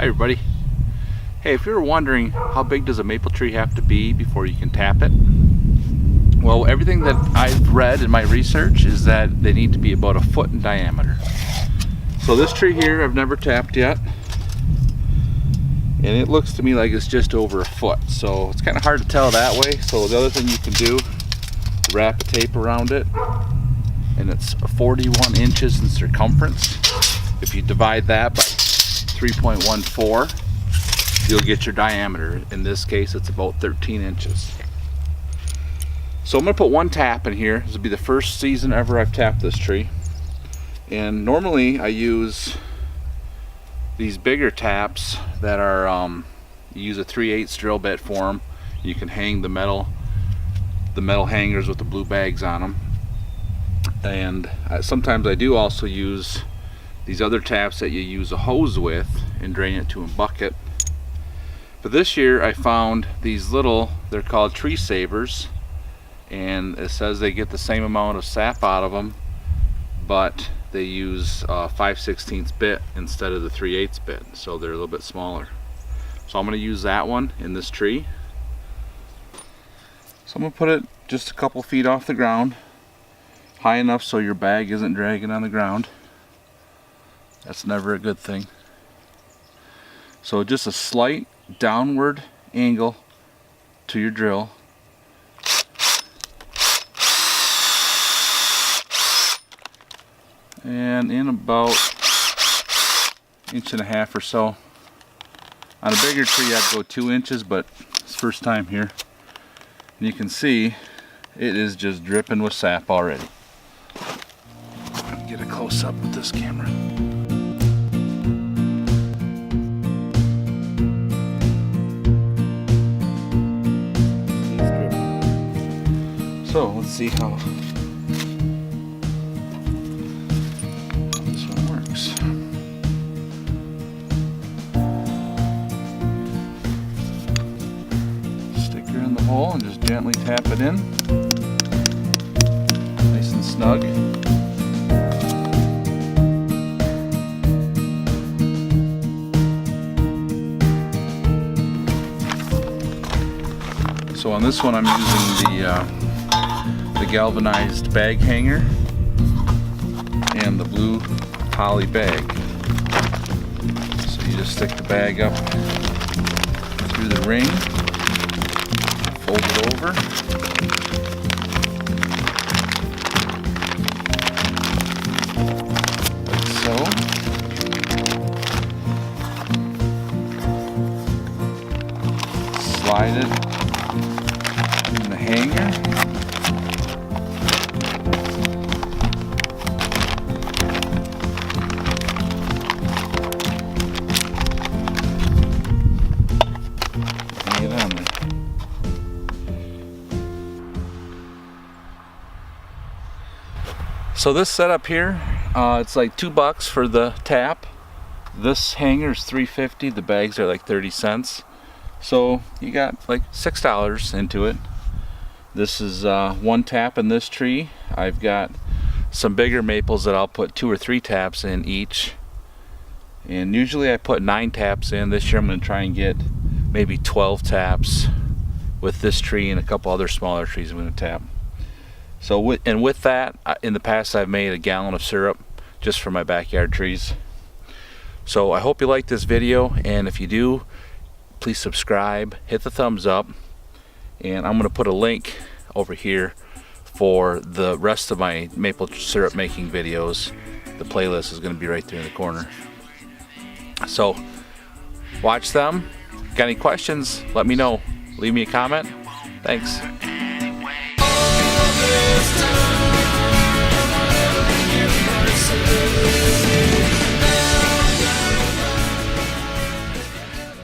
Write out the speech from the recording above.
Hi everybody. Hey, if you're wondering how big does a maple tree have to be before you can tap it, well, everything that I've read in my research is that they need to be about 1 foot in diameter. So this tree here I've never tapped yet, and it looks to me like it's just over 1 foot, so it's kind of hard to tell that way. So the other thing you can do, wrap a tape around it, and it's 41 inches in circumference. If you divide that by 3.14, you'll get your diameter. In this case, it's about 13 inches. So I'm going to put one tap in here. This will be the first season ever I've tapped this tree. And normally I use these bigger taps that are, you use a 3/8 drill bit for them. You can hang the metal hangers with the blue bags on them. And sometimes I do also use these other taps that you use a hose with and drain it to a bucket. But this year I found these little, they're called tree savers, and it says they get the same amount of sap out of them, but they use 5/16 bit instead of the 3/8 bit, so they're a little bit smaller. So I'm going to use that one in this tree. So I'm going to put it just a couple feet off the ground, high enough so your bag isn't dragging on the ground. That's never a good thing. So just a slight downward angle to your drill. And in about 1.5 inches or so. On a bigger tree I'd go 2 inches, but it's first time here. And you can see it is just dripping with sap already. Get a close up with this camera. So let's see how this one works. Stick her in the hole and just gently tap it in. Nice and snug. So on this one I'm using the galvanized bag hanger and the blue poly bag. So you just stick the bag up through the ring, fold it over, like so. Slide it in the hanger. So this setup here, it's like $2 for the tap. This hanger is $3.50. The bags are like 30 cents. So you got like $6 into it. This is one tap in this tree. I've got some bigger maples that I'll put 2 or 3 taps in each. And usually I put 9 taps in. This year I'm going to try and get maybe 12 taps with this tree and a couple other smaller trees I'm going to tap. So with that, in the past I've made 1 gallon of syrup just for my backyard trees. So I hope you like this video, and if you do, please subscribe, hit the thumbs up, and I'm going to put a link over here for the rest of my maple syrup making videos. The playlist is going to be right there in the corner. So watch them. Got any questions? Let me know. Leave me a comment. Thanks.